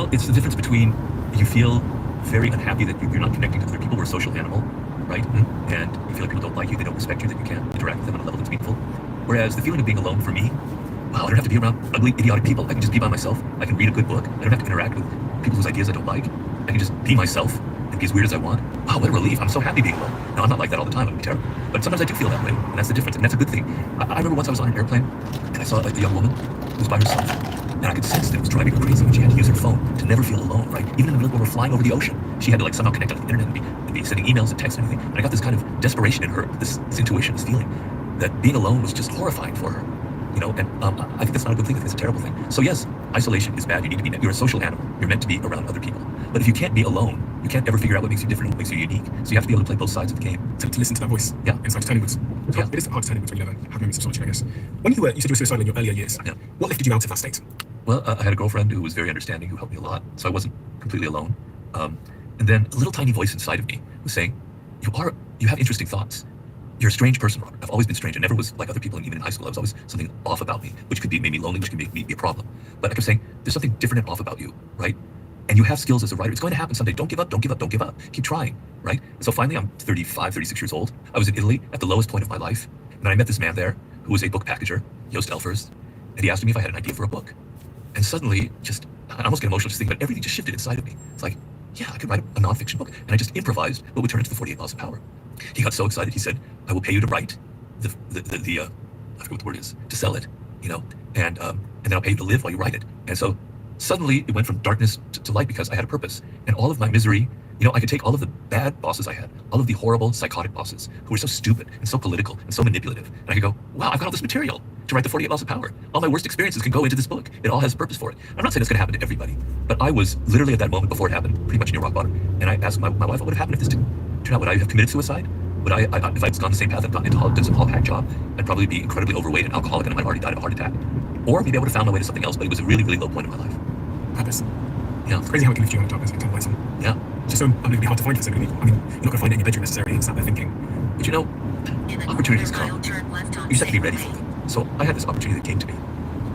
Well, it's the difference between you feel very unhappy that you're not connecting to other people. We're a social animal, right? And you feel like people don't like you, they don't respect you, that you can't interact with them on a level that's meaningful. Whereas the feeling of being alone for me, wow, I don't have to be around ugly, idiotic people. I can just be by myself. I can read a good book. I don't have to interact with people whose ideas I don't like. I can just be myself and be as weird as I want. Wow, what a relief. I'm so happy being alone. Now, I'm not like that all the time. It would be terrible. But sometimes I do feel that way, and that's the difference. And that's a good thing. I remember once I was on an airplane, and I saw a young woman who was by herself. And I could sense that it was driving her crazy when she had to use her phone to never feel alone, right? Even in the middle when we're flying over the ocean, she had to like somehow connect on the internet and be sending emails and texts and everything. And I got this kind of desperation in her, this intuition, this feeling that being alone was just horrifying for her. You know, and I think that's not a good thing. I think it's a terrible thing. So yes, isolation is bad. You need to be. You're a social animal. You're meant to be around other people. But if you can't be alone, you can't ever figure out what makes you different, what makes you unique. So you have to be able to play both sides of the game. To listen to that voice, inside to turn inwards. Yeah. It is hard to turn inwards when you never have moments of solitude, I guess. When you said you were suicidal in your earlier years, what lifted you out of that state? Well, I had a girlfriend who was very understanding, who helped me a lot, so I wasn't completely alone. And then a little tiny voice inside of me was saying, you have interesting thoughts. You're a strange person, Robert. I've always been strange. I never was like other people, and even in high school, I was always something off about me, which could be made me lonely, which could make me be a problem. But I kept saying, there's something different and off about you, right? And you have skills as a writer. It's going to happen someday. Don't give up, don't give up, don't give up. Keep trying, right? And so finally, I'm 35, 36 years old. I was in Italy at the lowest point of my life. And I met this man there who was a book packager, Joost Elfers. And he asked me if I had an idea for a book. And suddenly, I almost get emotional just thinking about everything just shifted inside of me. It's like, yeah, I could write a nonfiction book. And I just improvised what would turn into the 48 Laws of Power. He got so excited, he said, I will pay you to write I forget what the word is, to sell it, you know, and then I'll pay you to live while you write it. And so suddenly it went from darkness to light because I had a purpose. And all of my misery, you know, I could take all of the bad bosses I had, all of the horrible psychotic bosses who were so stupid and so political and so manipulative. And I could go, wow, I've got all this material to write the 48 Laws of Power. All my worst experiences can go into this book. It all has a purpose for it. I'm not saying it's going to happen to everybody, but I was literally at that moment before it happened, pretty much near rock bottom. And I asked my wife, what would have happened if this didn't turn out? Would I have committed suicide? Would if I'd gone the same path and gotten into some hall-pack job, I'd probably be incredibly overweight and alcoholic, and I might have already died of a heart attack. Or maybe I would have found my way to something else, but it was a really, really low point in my life. Purpose. Yeah. It's crazy how it can lift you out of darkness and turn lights on. Yeah. It's just so unbelievably hard to find for so many people. I mean, you're not going to find it in your bedroom necessarily, sat there thinking. But you know, opportunities come. You just have to be ready for them. So I had this opportunity that came to me.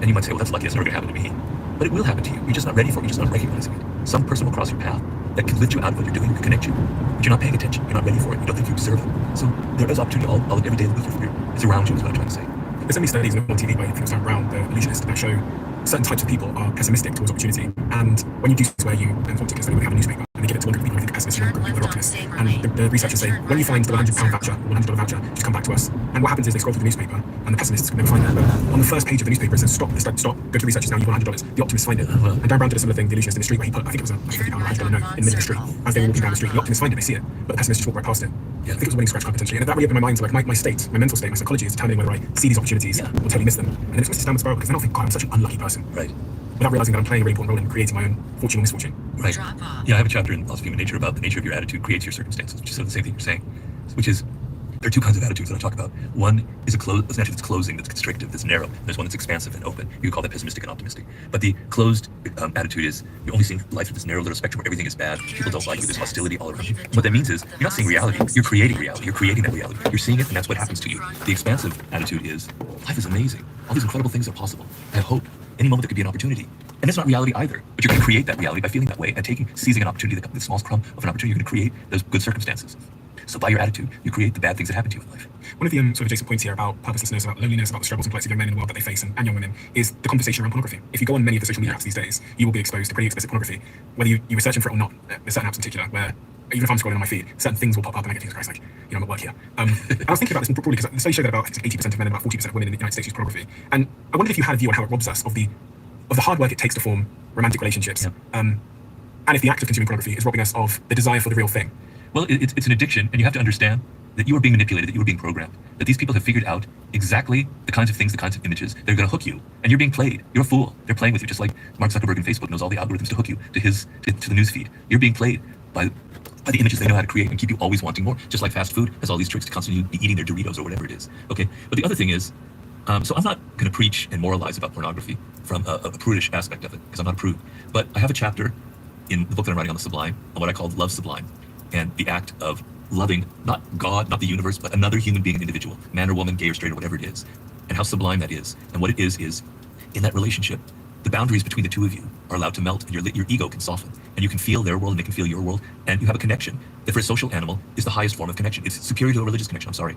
And you might say, well, that's lucky, that's never going to happen to me. But it will happen to you. You're just not ready for it. You're just not recognizing it. Some person will cross your path that can lift you out of what you're doing, who can connect you. But you're not paying attention. You're not ready for it. You don't think you deserve it. So there is opportunity all every day of the week. It's around you is what I'm trying to say. There's so many studies on TV by things like Brown, the illusionist, that show certain types of people are pessimistic towards opportunity. And when you do where you, and for particular study, when they have a newspaper and they give it to one group of people, I think are pessimists, and one group of people are optimists. And the researchers say, when you find the £100 voucher, or $100 voucher, just come back to us. And what happens is they scroll through the newspaper, and the pessimists can never find that. But on the first page of the newspaper, it says, stop, go to the researchers now, you've won $100. The optimists find it. And Dan Brown did a similar thing, the illusionist in the street, where he put, I think it was a £50 or $100 note in the middle of the street. As they were walking down the street, the optimists find it, they see it, but the pessimists just walk right past it. Yeah. I think it was a winning scratch card potentially. And that really opened my mind to like my state, my mental state, my psychology is determining whether I see these opportunities or totally miss them. And it's just down the spiral because then I'll think, God, I'm such an unlucky person. Right. Without realizing that I'm playing a really important role in creating my own fortune or misfortune. Right. Yeah, I have a chapter in Laws of Human Nature about the nature of your attitude creates your circumstances, which is sort of the same thing you're saying, which is there are two kinds of attitudes that I talk about. One is an attitude that's closing, that's constrictive, that's narrow. There's one that's expansive and open. You could call that pessimistic and optimistic. But the closed attitude is you're only seeing life through this narrow little spectrum where everything is bad. People don't like you. There's hostility all around you. What that means is you're not seeing reality. You're creating reality. You're creating that reality. You're seeing it, and that's what happens to you. The expansive attitude is life is amazing. All these incredible things are possible. I have hope. Any moment there could be an opportunity. And it's not reality either. But you're going to create that reality by feeling that way and seizing an opportunity, the smallest crumb of an opportunity. You're going to create those good circumstances. So by your attitude, you create the bad things that happen to you in life. One of the sort of adjacent points here about purposelessness, about loneliness, about the struggles and complexities of young men in the world that they face and young women is the conversation around pornography. If you go on many of the social media apps these days, you will be exposed to pretty explicit pornography. Whether you were searching for it or not, there's certain apps in particular where even if I'm scrolling on my feed, certain things will pop up and I get things like, I'm at work here. And I was thinking about this probably because the study showed that about 80% of men and about 40% of women in the United States use pornography. And I wondered if you had a view on how it robs us of the hard work it takes to form romantic relationships. And if the act of consuming pornography is robbing us of the desire for the real thing. Well, it's an addiction, and you have to understand that you are being manipulated, that you are being programmed, that these people have figured out exactly the kinds of things, the kinds of images that are going to hook you, and you're being played. You're a fool. They're playing with you, just like Mark Zuckerberg and Facebook knows all the algorithms to hook you to the news feed. You're being played by the images they know how to create and keep you always wanting more, just like fast food has all these tricks to constantly be eating their Doritos or whatever it is. Okay, but the other thing is, so I'm not going to preach and moralize about pornography from a prudish aspect of it, because I'm not a prude. But I have a chapter in the book that I'm writing on the sublime, on what I call love sublime, and the act of loving, not God, not the universe, but another human being, an individual, man or woman, gay or straight or whatever it is, and how sublime that is. And what it is in that relationship, the boundaries between the two of you are allowed to melt, and your ego can soften, and you can feel their world and they can feel your world, and you have a connection that for a social animal is the highest form of connection. It's superior to a religious connection, I'm sorry.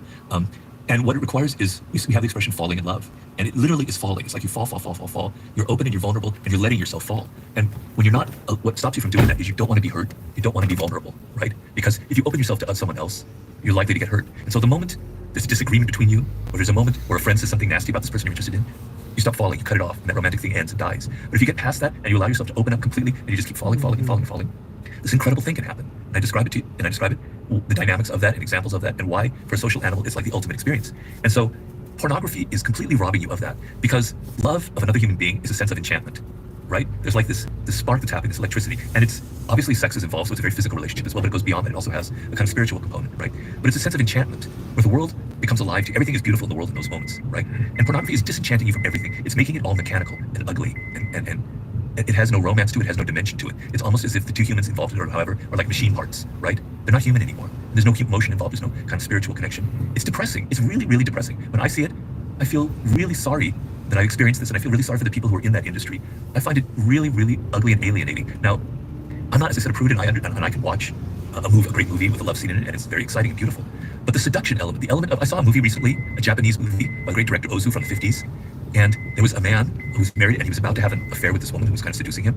And what it requires is, we have the expression falling in love, and it literally is falling. It's like you fall. You're open and you're vulnerable and you're letting yourself fall. And when you're not, what stops you from doing that is you don't want to be hurt. You don't want to be vulnerable, right? Because if you open yourself to someone else, you're likely to get hurt. And so the moment there's a disagreement between you, or there's a moment where a friend says something nasty about this person you're interested in, you stop falling, you cut it off, and that romantic thing ends and dies. But if you get past that and you allow yourself to open up completely and you just keep falling, this incredible thing can happen. And I describe it to you, and I describe it, the dynamics of that and examples of that, and why for a social animal it's like the ultimate experience. And so pornography is completely robbing you of that, because love of another human being is a sense of enchantment, right? There's like this spark that's happening, this electricity, and it's obviously sex is involved, so it's a very physical relationship as well, but it goes beyond that. It also has a kind of spiritual component, right? But it's a sense of enchantment where the world becomes alive to you. Everything is beautiful in the world in those moments, right? And pornography is disenchanting you from everything. It's making it all mechanical and ugly, and it has no romance to it, it has no dimension to it. It's almost as if the two humans involved in it, or however, are like machine parts, right? They're not human anymore. There's no emotion involved. There's no kind of spiritual connection. It's depressing. It's really, really depressing. When I see it, I feel really sorry that I experienced this, and I feel really sorry for the people who are in that industry. I find it really, really ugly and alienating. Now, I'm not, as I said, a prude, and I can watch a great movie with a love scene in it, and it's very exciting and beautiful. But the seduction element, the element of, I saw a movie recently, a Japanese movie by the great director Ozu from the 50s, and there was a man who was married, and he was about to have an affair with this woman who was kind of seducing him,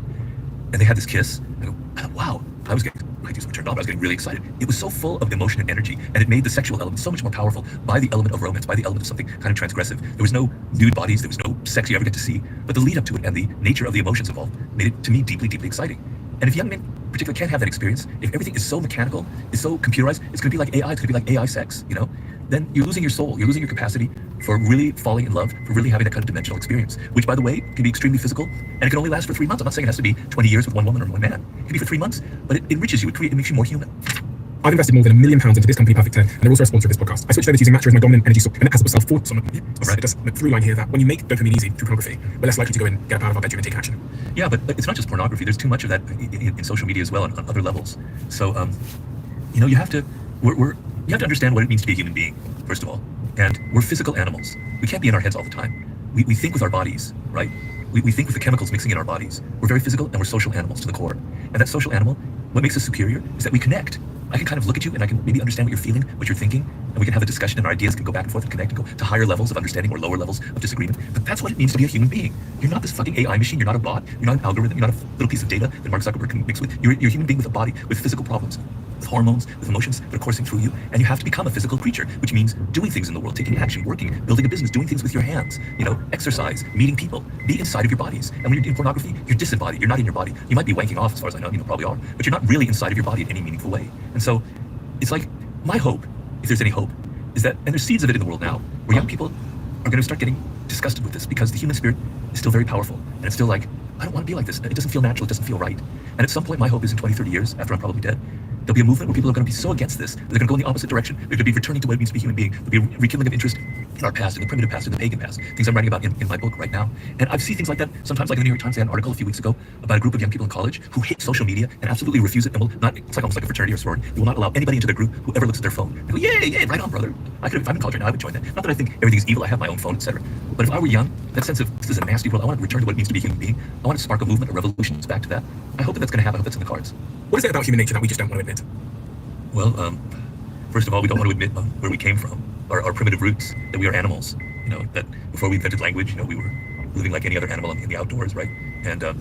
and they had this kiss. I go, wow, I was getting, I was turned on, but I was getting really excited. It was so full of emotion and energy, and it made the sexual element so much more powerful by the element of romance, by the element of something kind of transgressive. There was no nude bodies, there was no sex you ever get to see, but the lead up to it and the nature of the emotions involved made it, to me, deeply, deeply exciting. And if young men particularly can't have that experience, if everything is so mechanical, is so computerized, it's going to be like AI, it's going to be like AI sex, you know? Then you're losing your soul, you're losing your capacity for really falling in love, for really having that kind of dimensional experience, which, by the way, can be extremely physical, and it can only last for 3 months. I'm not saying it has to be 20 years with one woman or one man. It can be for 3 months, but it enriches you, it makes you more human. I've invested more than £1 million into this company, Perfect 10, and they're also a sponsor of this podcast. I switched over to using matcha as my dominant energy source, and it has a self-thought. It does a through line here that when you make dopamine easy through pornography, we're less likely to go and get up out of our bedroom and take action. Yeah, but it's not just pornography. There's too much of that in social media as well, on other levels. So, you know, you have to understand what it means to be a human being, first of all. And we're physical animals. We can't be in our heads all the time. We think with our bodies, right? We think with the chemicals mixing in our bodies. We're very physical, and we're social animals to the core. And that social animal, what makes us superior is that we connect. I can kind of look at you, and I can maybe understand what you're feeling, what you're thinking, and we can have a discussion, and our ideas can go back and forth and connect and go to higher levels of understanding or lower levels of disagreement. But that's what it means to be a human being. You're not this fucking AI machine. You're not a bot. You're not an algorithm. You're not a little piece of data that Mark Zuckerberg can mix with. You're a human being with a body, with physical problems, with hormones, with emotions that are coursing through you, and you have to become a physical creature, which means doing things in the world, taking action, working, building a business, doing things with your hands, you know, exercise, meeting people, be inside of your bodies. And when you're doing pornography, you're disembodied. You're not in your body. You might be wanking off, as far as I know, you know, probably are, but you're not really inside of your body in any meaningful way. And so it's like, my hope, if there's any hope, is that, and there's seeds of it in the world now, where young people are going to start getting disgusted with this, because the human spirit is still very powerful, and it's still like, I don't want to be like this. It doesn't feel natural. It doesn't feel right. And at some point, my hope is in 20, 30 years, after I'm probably dead, there'll be a movement where people are going to be so against this, that they're going to go in the opposite direction. They're going to be returning to what it means to be a human being. There'll be a rekindling of interest in our past, in the primitive past, in the pagan past, things I'm writing about in my book right now. And I've seen things like that. Sometimes, like in the New York Times, they had an article a few weeks ago about a group of young people in college who hate social media and absolutely refuse it, and will not, it's like almost like a fraternity or sorority. They will not allow anybody into their group who ever looks at their phone. They go, yay, right on, brother. If I'm in college right now, I would join that. Not that I think everything is evil, I have my own phone, etc. But if I were young, that sense of, this is a nasty world, I want to return to what it means to be a human being. I want to spark a movement, a revolution back to that. I hope that's going to happen. I hope that's in the cards. What is it about human nature that we just don't want to admit? Well, first of all, we don't want to admit where we came from, our primitive roots, that we are animals. You know, that before we invented language, you know, we were living like any other animal in the outdoors, right? And I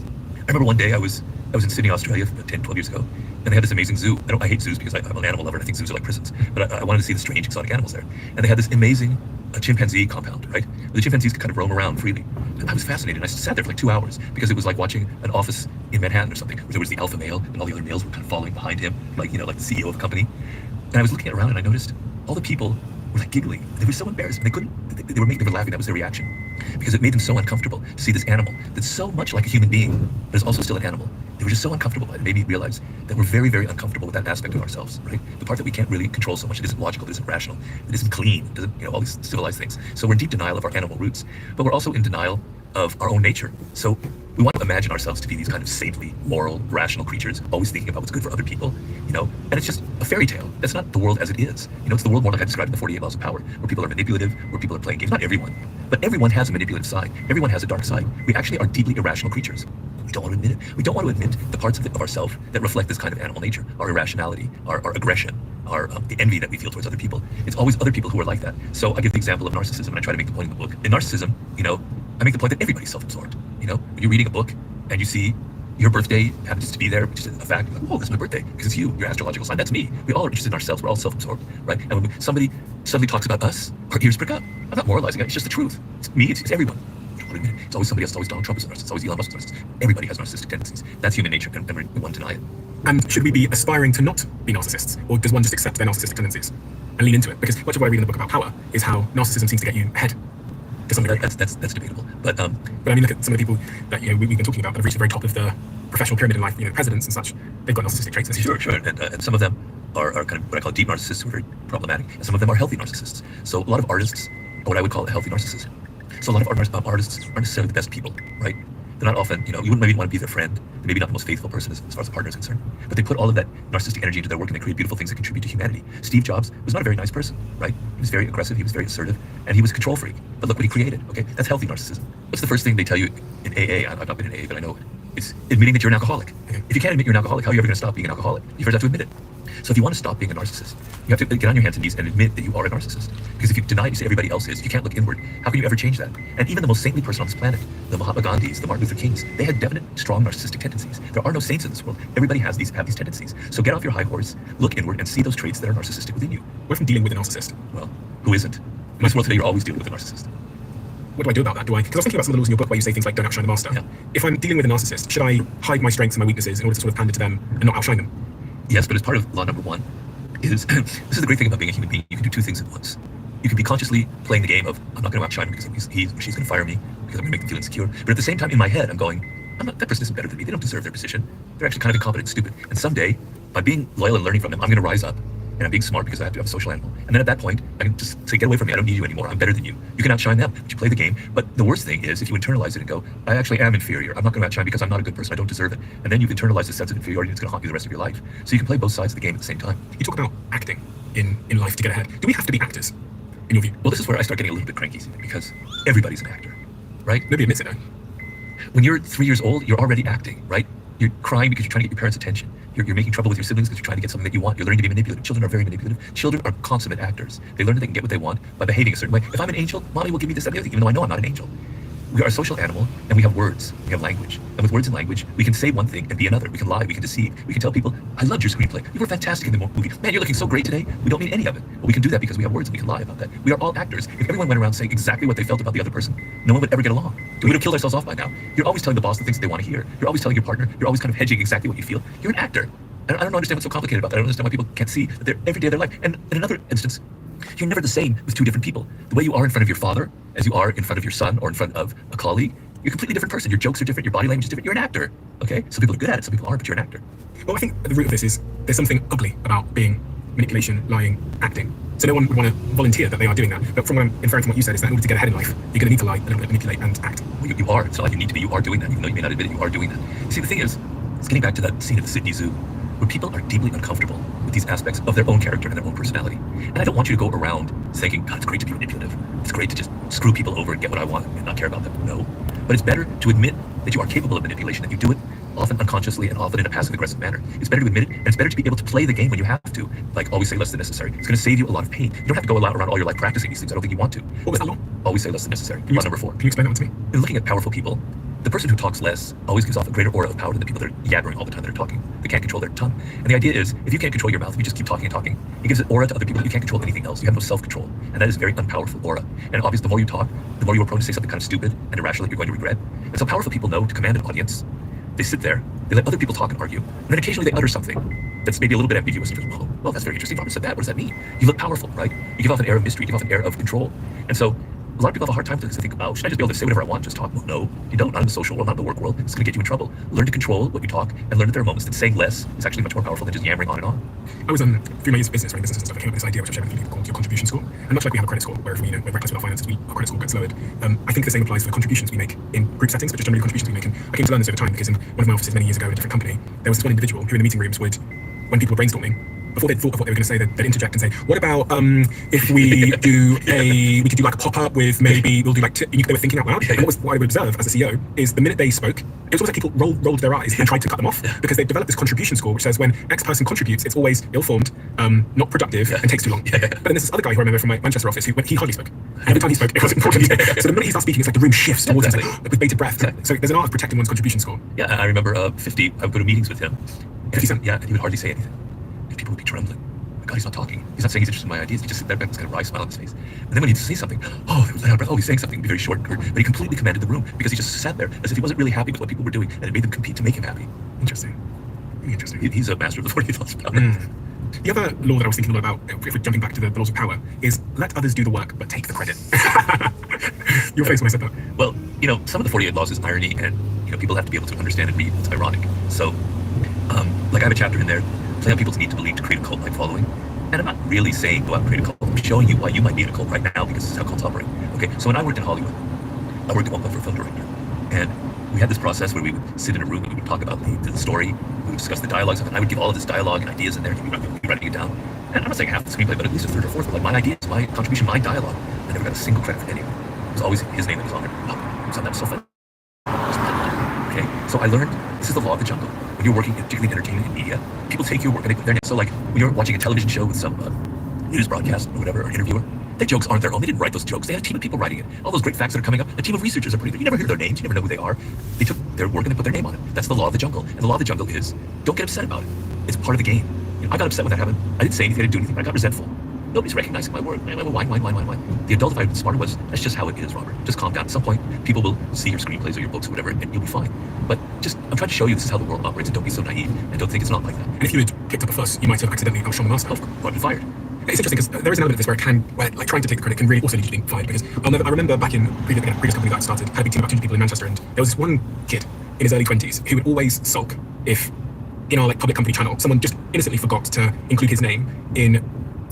remember one day I was in Sydney, Australia, 10, 12 years ago, and they had this amazing zoo. I hate zoos because I'm an animal lover, and I think zoos are like prisons. But I wanted to see the strange exotic animals there. And they had this amazing chimpanzee compound, right? Where the chimpanzees could kind of roam around freely. And I was fascinated. I sat there for like 2 hours because it was like watching an office in Manhattan or something, where there was the alpha male and all the other males were kind of following behind him, like, you know, like the CEO of a company. And I was looking around and I noticed all the people were like giggling. They were so embarrassed. They couldn't, they were laughing. That was their reaction. Because it made them so uncomfortable to see this animal that's so much like a human being, but is also still an animal. They were just so uncomfortable by it. It made me realize that we're very, very uncomfortable with that aspect of ourselves, right? The part that we can't really control so much. It isn't logical, it isn't rational, it isn't clean, it doesn't, you know, all these civilized things. So we're in deep denial of our animal roots, but we're also in denial of our own nature. So we want to imagine ourselves to be these kind of saintly, moral, rational creatures, always thinking about what's good for other people, you know? And it's just a fairy tale. That's not the world as it is. You know, it's the world more like I described in the 48 Laws of Power, where people are manipulative, where people are playing games. Not everyone, But everyone has a manipulative side. Everyone has a dark side. We actually are deeply irrational creatures. We don't want to admit it. We don't want to admit the parts of ourselves that reflect this kind of animal nature, our irrationality, our aggression, the envy that we feel towards other people. It's always other people who are like that. So I give the example of narcissism, and I try to make the point in the book. In narcissism, I make the point that everybody's self-absorbed. When you're reading a book and you see your birthday happens to be there, which is a fact, like, oh, that's my birthday, because it's you, your astrological sign, that's me. We all are interested in ourselves, we're all self-absorbed, right? And when somebody suddenly talks about us, our ears prick up. I'm not moralizing it, it's just the truth. It's me, it's everyone. It's always somebody else, it's always Donald Trump is a narcissist, it's always Elon Musk is a narcissist. Everybody has narcissistic tendencies. That's human nature, and we won't deny it. And should we be aspiring to not be narcissists? Or does one just accept their narcissistic tendencies and lean into it? Because much of what I read in the book about power is how narcissism seems to get you ahead to some degree. That's debatable. But I mean, look at some of the people that we've been talking about that have reached the very top of the professional pyramid in life, presidents and such. They've got narcissistic traits. Sure. And some of them are kind of what I call deep narcissists who are very problematic. And some of them are healthy narcissists. So a lot of artists are what I would call a healthy narcissist. So a lot of artists aren't necessarily the best people, right? They're not often, you wouldn't maybe want to be their friend. They're maybe not the most faithful person as far as a partner is concerned. But they put all of that narcissistic energy into their work and they create beautiful things that contribute to humanity. Steve Jobs was not a very nice person, right? He was very aggressive, he was very assertive, and he was a control freak. But look what he created, okay? That's healthy narcissism. What's the first thing they tell you in AA? I've not been in AA, but I know it's admitting that you're an alcoholic. Okay? If you can't admit you're an alcoholic, how are you ever going to stop being an alcoholic? You first have to admit it. So if you want to stop being a narcissist, you have to get on your hands and knees and admit that you are a narcissist. Because if you deny it, you say everybody else is, if you can't look inward, how can you ever change that? And even the most saintly person on this planet, the Mahatma Gandhis, the Martin Luther Kings, they had definite, strong narcissistic tendencies. There are no saints in this world. Everybody have these tendencies. So get off your high horse, look inward, and see those traits that are narcissistic within you. What if I'm dealing with a narcissist? Well, who isn't? In this world today, you're always dealing with a narcissist. What do I do about that? Because I was thinking about some of the rules in your book where you say things like don't outshine the master. Yeah. If I'm dealing with a narcissist, should I hide my strengths and my weaknesses in order to sort of pander to them and not outshine them? Yes, but as part of law number one, this is the great thing about being a human being. You can do two things at once. You can be consciously playing the game of, I'm not going to outshine him because he or she's going to fire me because I'm going to make them feel insecure. But at the same time, in my head, I'm going, that person isn't better than me. They don't deserve their position. They're actually kind of incompetent and stupid. And someday, by being loyal and learning from them, I'm going to rise up. And I'm being smart because I have to have a social animal. And then at that point, I can just say, get away from me. I don't need you anymore. I'm better than you. You can outshine them, but you play the game. But the worst thing is if you internalize it and go, I actually am inferior. I'm not going to outshine because I'm not a good person. I don't deserve it. And then you've internalized a sense of inferiority that's going to haunt you the rest of your life. So you can play both sides of the game at the same time. You talk about acting in life to get ahead. Do we have to be actors, in your view? Well, this is where I start getting a little bit cranky because everybody's an actor, right? Nobody admits it, though. When you're 3 years old, you're already acting, right? You're crying because you're trying to get your parents' attention. You're making trouble with your siblings because you're trying to get something that you want. You're learning to be manipulative. Children are very manipulative. Children are consummate actors. They learn that they can get what they want by behaving a certain way. If I'm an angel, mommy will give me this, that, and the other thing, even though I know I'm not an angel. We are a social animal, and we have words. We have language. And with words and language, we can say one thing and be another. We can lie. We can deceive. We can tell people, I loved your screenplay. You were fantastic in the movie. Man, you're looking so great today. We don't mean any of it. But we can do that because we have words and we can lie about that. We are all actors. If everyone went around saying exactly what they felt about the other person, no one would ever get along. We would have killed ourselves off by now. You're always telling the boss the things that they want to hear. You're always telling your partner. You're always kind of hedging exactly what you feel. You're an actor. And I don't understand what's so complicated about that. I don't understand why people can't see that they're every day of their life. And in another instance, you're never the same with two different people. The way you are in front of your father, as you are in front of your son or in front of a colleague, you're a completely different person. Your jokes are different. Your body language is different. You're an actor. Okay? Some people are good at it. Some people aren't, but you're an actor. Well, I think at the root of this is there's something ugly about being manipulation, lying, acting. So no one would want to volunteer that they are doing that. But from what I'm inferring from what you said is that in order to get ahead in life, you're going to need to lie, a little bit, manipulate, and act. Well, you are. It's not like you need to be. You are doing that. Even though you may not admit it, you are doing that. See, the thing is, it's getting back to that scene at the Sydney Zoo, where people are deeply uncomfortable with these aspects of their own character and their own personality. And I don't want you to go around thinking, God, it's great to be manipulative. It's great to just screw people over and get what I want and not care about them. No. But it's better to admit that you are capable of manipulation, that you do it often unconsciously and often in a passive-aggressive manner. It's better to admit it, and it's better to be able to play the game when you have to. Like, always say less than necessary. It's going to save you a lot of pain. You don't have to go around all your life practicing these things. I don't think you want to. What was that law? Always say less than necessary. Law number 4. Can you explain that one to me? In looking at powerful people, the person who talks less always gives off a greater aura of power than the people that are yabbering all the time that are talking. They can't control their tongue. And the idea is, if you can't control your mouth, if you just keep talking and talking, it gives an aura to other people that you can't control anything else. You have no self-control. And that is a very unpowerful aura. And obviously, the more you talk, the more you are prone to say something kind of stupid and irrational that you're going to regret. And so powerful people know to command an audience. They sit there, they let other people talk and argue, and then occasionally they utter something that's maybe a little bit ambiguous. And you're like, oh, well, that's very interesting. Robert said that. What does that mean? You look powerful, right? You give off an air of mystery. You give off an air of control. And so a lot of people have a hard time because they think, oh, should I just be able to say whatever I want, just talk? Well, no, you don't. Not in the social world, not in the work world. It's going to get you in trouble. Learn to control what you talk and learn that there are moments that saying less is actually much more powerful than just yammering on and on. I was through my years of business, running business and stuff, I came up with this idea which I've shared with people called your contribution score. And much like we have a credit score, where if we're reckless with our finances, our credit score gets lowered. I think the same applies for contributions we make in group settings, but just generally contributions we make. And I came to learn this over time because in one of my offices many years ago in a different company, there was this one individual who in the meeting rooms would, when people were brainstorming, before they'd thought of what they were going to say, they'd interject and say, what about if we could do like a pop-up with maybe we'll do like, they were thinking out loud. And what I would observe as a CEO is the minute they spoke, it was almost like people rolled their eyes and tried to cut them off because they developed this contribution score, which says when X person contributes, it's always ill-formed, not productive, and takes too long. But then there's this other guy who I remember from my Manchester office he hardly spoke. And every time he spoke, it was important. So the minute he starts speaking, it's like the room shifts towards him, like, with bated breath. So there's an art of protecting one's contribution score. Yeah, I remember 50, I would go to meetings with him. 50 yeah, and he would hardly say anything. And people would be trembling. God, he's not talking. He's not saying he's interested in my ideas. He just sit there with this kind of wry smile on his face. And then when he'd say something, he would let out breath. He's saying something. It'd be very short and curt. But he completely commanded the room because he just sat there as if he wasn't really happy with what people were doing, and it made them compete to make him happy. Interesting. Really interesting. He's a master of the 48 laws of power. The other law that I was thinking a lot about, if we're jumping back to the laws of power, is let others do the work, but take the credit. Your face when I said that. Well, some of the 48 laws is irony, and people have to be able to understand and read. It's ironic. So, like I have a chapter in there, play on people's need to believe to create a cult-like following. And I'm not really saying go out and create a cult. I'm showing you why you might be in a cult right now, because this is how cults operate. Okay, so when I worked in Hollywood, I worked at one point for a film director, and we had this process where we would sit in a room and we would talk about the story, we would discuss the dialogues, and I would give all of this dialogue and ideas in there, and you'd be writing it down. And I'm not saying half the screenplay, but at least a third or fourth were like my ideas, my contribution, my dialogue. I never got a single credit for any of it. It was always his name that was on it. That was so fun. Okay, so I learned this is the law of the jungle. When you're working, particularly in entertainment and media, people take your work and they put their name. So like when you're watching a television show with some news broadcast or whatever, or an interviewer, their jokes aren't their own. They didn't write those jokes. They had a team of people writing it. All those great facts that are coming up, a team of researchers are putting it. You never hear their names. You never know who they are. They took their work and they put their name on it. That's the law of the jungle. And the law of the jungle is don't get upset about it. It's part of the game. I got upset when that happened. I didn't say anything. I didn't do anything. I got resentful. Nobody's recognizing my work. Why? The adult, if I was smart, was that's just how it is, Robert. Just calm down. At some point, people will see your screenplays or your books or whatever, and you'll be fine. But I'm trying to show you this is how the world operates, and don't be so naive, and don't think it's not like that. And if you had picked up a fuss, you might have accidentally outshone the master. Got me fired. It's interesting because there is an element of this where like trying to take the credit can really also lead you to being fired. Because I remember back in previous company that I started, had a big team of about 200 people in Manchester, and there was this one kid in his early 20s who would always sulk if in our like public company channel someone just innocently forgot to include his name in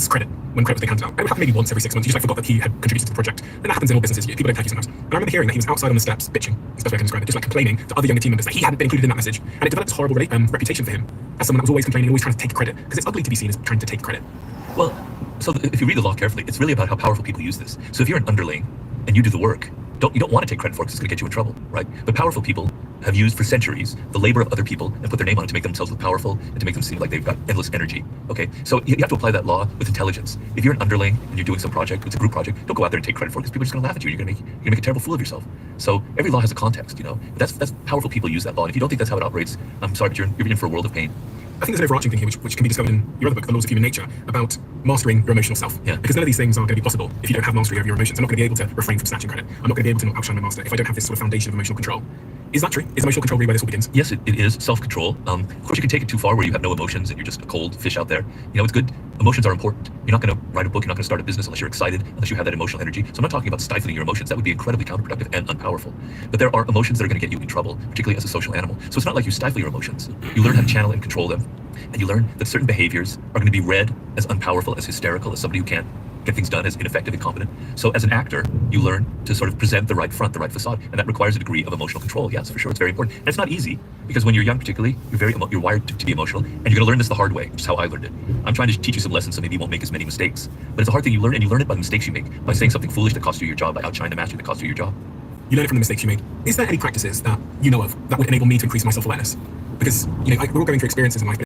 credit when credit was being handed out. It would happen maybe once every 6 months. You just forgot that he had contributed to the project. And that happens in all businesses. People don't thank you sometimes. And I remember hearing that he was outside on the steps bitching, is the best way I can describe it, just like complaining to other younger team members that he hadn't been included in that message. And it developed this horrible reputation for him as someone that was always complaining, always trying to take credit, because it's ugly to be seen as trying to take credit. Well, so if you read the law carefully, it's really about how powerful people use this. So if you're an underling and you do the work, you don't want to take credit for it because it's going to get you in trouble, right? But powerful people have used for centuries the labor of other people and put their name on it to make themselves look powerful and to make them seem like they've got endless energy. Okay, so you have to apply that law with intelligence. If you're an underling and you're doing some project, it's a group project, don't go out there and take credit for it because people are just going to laugh at you. You're going to make a terrible fool of yourself. So every law has a context, That's powerful people use that law. And if you don't think that's how it operates, I'm sorry, but you're in for a world of pain. I think there's an overarching thing here which can be discovered in your other book, The Laws of Human Nature, about mastering your emotional self. Yeah. Because none of these things are going to be possible if you don't have mastery over your emotions. I'm not going to be able to refrain from snatching credit. I'm not going to be able to not outshine my master if I don't have this sort of foundation of emotional control. Is that true? Is emotional control really where this all begins? Yes, it is self-control. Of course, you can take it too far where you have no emotions and you're just a cold fish out there. It's good. Emotions are important. You're not going to write a book. You're not going to start a business unless you're excited, unless you have that emotional energy. So I'm not talking about stifling your emotions. That would be incredibly counterproductive and unpowerful. But there are emotions that are going to get you in trouble, particularly as a social animal. So it's not like you stifle your emotions. You learn how to channel and control them. And you learn that certain behaviors are going to be read as unpowerful, as hysterical, as somebody who can't get things done, as ineffective, incompetent. So as an actor, you learn to sort of present the right front, the right facade, and that requires a degree of emotional control. Yes, for sure, it's very important. And it's not easy, because when you're young particularly, you're wired to be emotional, and you're going to learn this the hard way, which is how I learned it. I'm trying to teach you some lessons so maybe you won't make as many mistakes. But it's a hard thing you learn, and you learn it by the mistakes you make, by saying something foolish that costs you your job, by outshining the mastery that costs you your job. You learn it from the mistakes you made. Is there any practices that you know of that would enable me to increase my self-awareness? Because we're all going through experiences in life.